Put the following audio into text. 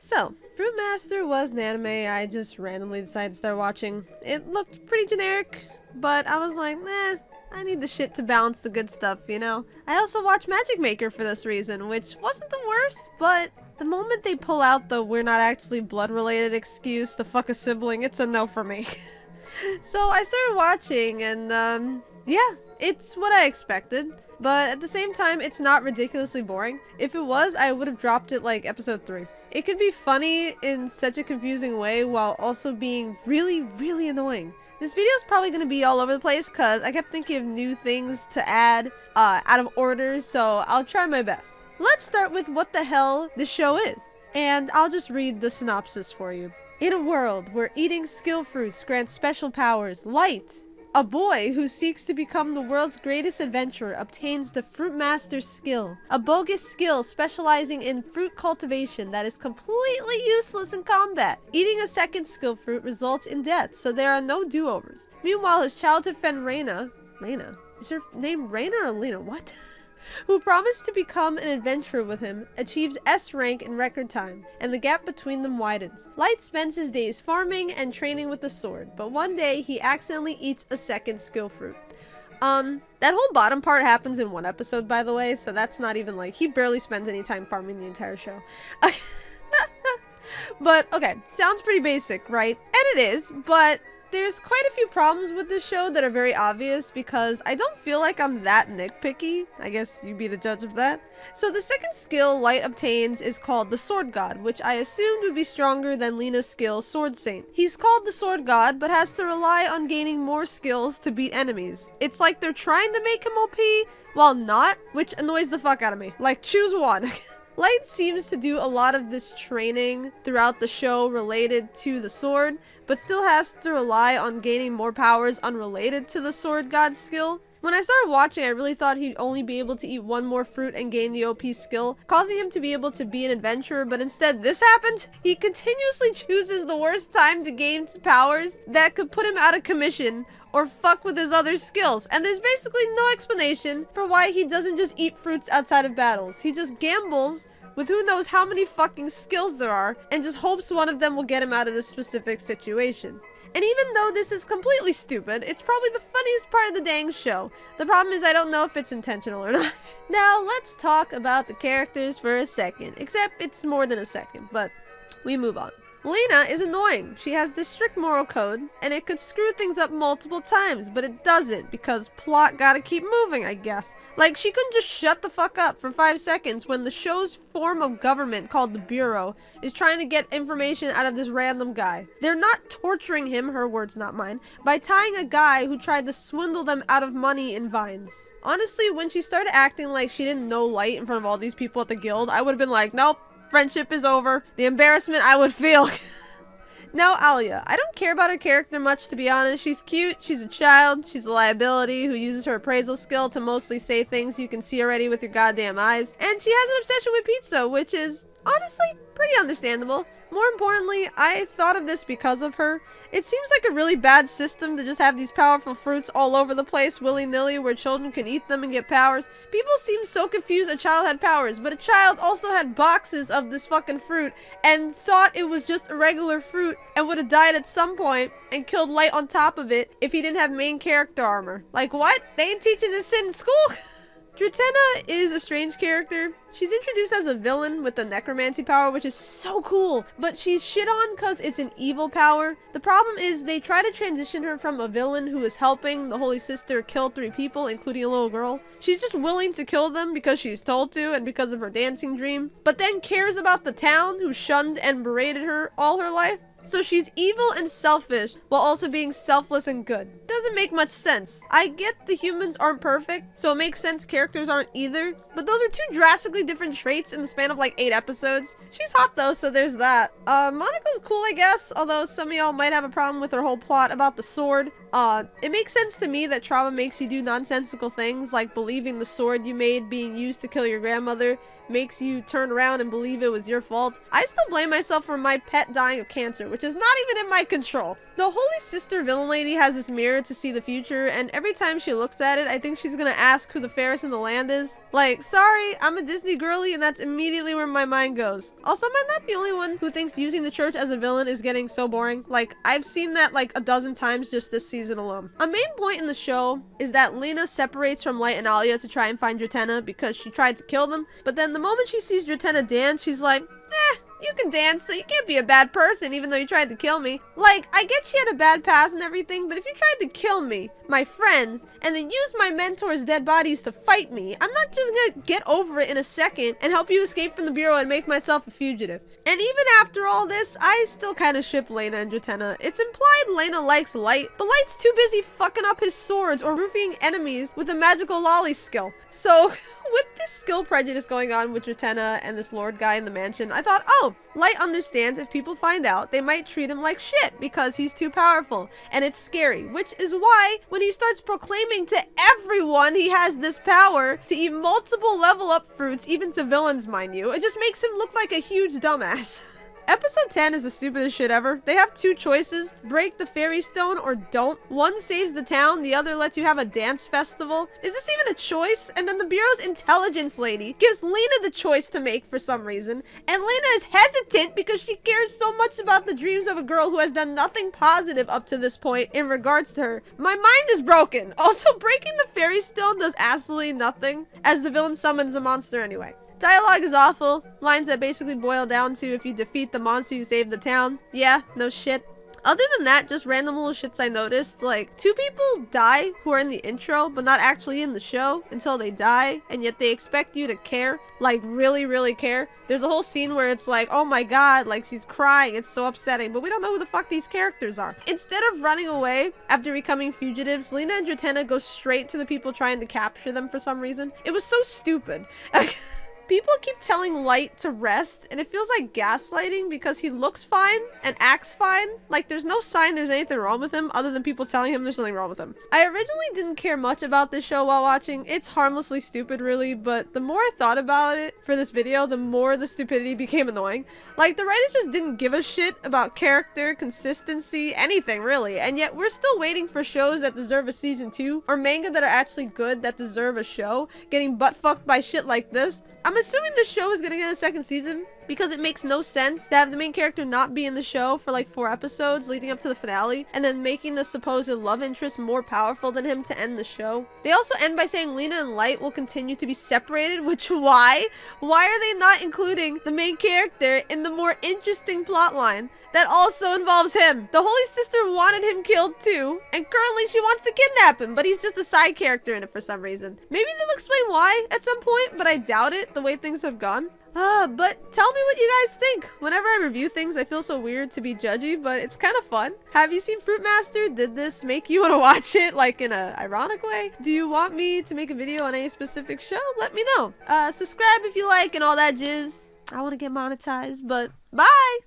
So, Fruitmaster was an anime I just randomly decided to start watching. It looked pretty generic, but I was like, I need the shit to balance the good stuff, you know? I also watched Magic Maker for this reason, which wasn't the worst, but the moment they pull out the we're not actually blood-related excuse to fuck a sibling, it's a no for me. So I started watching, and yeah, it's what I expected. But at the same time, it's not ridiculously boring. If it was, I would have dropped it like episode 3. It could be funny in such a confusing way while also being really, really annoying. This video is probably going to be all over the place because I kept thinking of new things to add out of order, so I'll try my best. Let's start with what the hell the show is. And I'll just read the synopsis for you. In a world where eating skill fruits grants special powers, Light, a boy who seeks to become the world's greatest adventurer, obtains the Fruitmaster skill, a bogus skill specializing in fruit cultivation that is completely useless in combat. Eating a second skill fruit results in death, so there are no do-overs. Meanwhile, his childhood friend Reina, is her name Reina or Lena? What? Who promised to become an adventurer with him, achieves S rank in record time, and the gap between them widens. Light spends his days farming and training with the sword, but one day he accidentally eats a second skill fruit. That whole bottom part happens in one episode, by the way, so that's not even like, he barely spends any time farming the entire show. But, okay, sounds pretty basic, right? And it is, but there's quite a few problems with this show that are very obvious because I don't feel like I'm that nitpicky. I guess you be the judge of that. So the second skill Light obtains is called the Sword God, which I assumed would be stronger than Lena's skill Sword Saint. He's called the Sword God, but has to rely on gaining more skills to beat enemies. It's like they're trying to make him OP while not, which annoys the fuck out of me. Like, choose one. Light seems to do a lot of this training throughout the show related to the sword, but still has to rely on gaining more powers unrelated to the Sword God skill. When I started watching, I really thought he'd only be able to eat one more fruit and gain the OP skill, causing him to be able to be an adventurer, but instead this happened? He continuously chooses the worst time to gain powers that could put him out of commission or fuck with his other skills, and there's basically no explanation for why he doesn't just eat fruits outside of battles. He just gambles with who knows how many fucking skills there are, and just hopes one of them will get him out of this specific situation. And even though this is completely stupid, it's probably the funniest part of the dang show. The problem is I don't know if it's intentional or not. Now, let's talk about the characters for a second, except it's more than a second, but we move on. Lena is annoying. She has this strict moral code, and it could screw things up multiple times, but it doesn't, because plot gotta keep moving, I guess. Like, she couldn't just shut the fuck up for 5 seconds when the show's form of government, called the Bureau, is trying to get information out of this random guy. They're not torturing him, her words not mine, by tying a guy who tried to swindle them out of money in vines. Honestly, when she started acting like she didn't know Light in front of all these people at the guild, I would have been like, nope. Friendship is over. The embarrassment I would feel. Now, Alia. I don't care about her character much, to be honest. She's cute, she's a child, she's a liability who uses her appraisal skill to mostly say things you can see already with your goddamn eyes. And she has an obsession with pizza, which is honestly pretty understandable. More importantly, I thought of this because of her. It seems like a really bad system to just have these powerful fruits all over the place willy-nilly where children can eat them and get powers. People seem so confused a child had powers, but a child also had boxes of this fucking fruit and thought it was just a regular fruit and would have died at some point and killed Light on top of it if he didn't have main character armor. Like, what? They ain't teaching this shit in school? Dratena is a strange character. She's introduced as a villain with the necromancy power, which is so cool, but she's shit on because it's an evil power. The problem is they try to transition her from a villain who is helping the Holy Sister kill 3 people, including a little girl. She's just willing to kill them because she's told to and because of her dancing dream, but then cares about the town who shunned and berated her all her life. So she's evil and selfish while also being selfless and good. Doesn't make much sense. I get the humans aren't perfect, so it makes sense characters aren't either, but those are 2 drastically different traits in the span of like 8 episodes. She's hot though, so there's that. Monica's cool, I guess, although some of y'all might have a problem with her whole plot about the sword. It makes sense to me that trauma makes you do nonsensical things like believing the sword you made being used to kill your grandmother makes you turn around and believe it was your fault. I still blame myself for my pet dying of cancer, which is not even in my control. The Holy Sister villain lady has this mirror to see the future, and every time she looks at it, I think she's gonna ask who the fairest in the land is. Like, sorry, I'm a Disney girly, and that's immediately where my mind goes. Also, am I not the only one who thinks using the church as a villain is getting so boring? Like, I've seen that like a dozen times just this season alone. A main point in the show is that Lena separates from Light and Alia to try and find Dratena because she tried to kill them, but then the moment she sees Dratena dance, she's like, you can dance, so you can't be a bad person even though you tried to kill me. Like, I get she had a bad past and everything, but if you tried to kill me, my friends, and then use my mentor's dead bodies to fight me, I'm not just gonna get over it in a second and help you escape from the Bureau and make myself a fugitive. And even after all this, I still kind of ship Lena and Dratena. It's implied Lena likes Light, but Light's too busy fucking up his swords or roofing enemies with a magical lolly skill. So, with this skill prejudice going on with Dratena and this lord guy in the mansion, I thought, oh, Light understands if people find out, they might treat him like shit because he's too powerful, and it's scary, which is why when he starts proclaiming to everyone he has this power to eat multiple level up fruits, even to villains, mind you, it just makes him look like a huge dumbass. Episode 10 is the stupidest shit ever. They have two choices: break the fairy stone or don't. One saves the town, the other lets you have a dance festival. Is this even a choice? And then the Bureau's intelligence lady gives Lena the choice to make for some reason, and Lena is hesitant because she cares so much about the dreams of a girl who has done nothing positive up to this point in regards to her. My mind is broken. Also, breaking the fairy stone does absolutely nothing, as the villain summons a monster anyway. Dialogue is awful. Lines that basically boil down to if you defeat the monster, you save the town. Yeah, no shit. Other than that, just random little shits I noticed. Like, 2 people die who are in the intro, but not actually in the show until they die, and yet they expect you to care. Like, really, really care. There's a whole scene where it's like, oh my god, like she's crying, it's so upsetting, but we don't know who the fuck these characters are. Instead of running away after becoming fugitives, Lena and Dratena go straight to the people trying to capture them for some reason. It was so stupid. People keep telling Light to rest, and it feels like gaslighting because he looks fine and acts fine. Like, there's no sign there's anything wrong with him other than people telling him there's something wrong with him. I originally didn't care much about this show while watching. It's harmlessly stupid, really, but the more I thought about it for this video, the more the stupidity became annoying. Like, the writers just didn't give a shit about character, consistency, anything, really. And yet, we're still waiting for shows that deserve a season 2, or manga that are actually good that deserve a show, getting butt-fucked by shit like this. I'm assuming the show is gonna get a second season because it makes no sense to have the main character not be in the show for like 4 episodes leading up to the finale and then making the supposed love interest more powerful than him to end the show. They also end by saying Lena and Light will continue to be separated, which why? Why are they not including the main character in the more interesting plotline that also involves him? The Holy Sister wanted him killed too, and currently she wants to kidnap him, but he's just a side character in it for some reason. Maybe they'll explain why at some point, but I doubt it the way things have gone. But tell me what you guys think. Whenever I review things, I feel so weird to be judgy, but it's kind of fun. Have you seen Fruitmaster? Did this make you want to watch it, like in a ironic way? Do you want me to make a video on any specific show? Let me know. Subscribe if you like and all that jizz. I want to get monetized, but bye!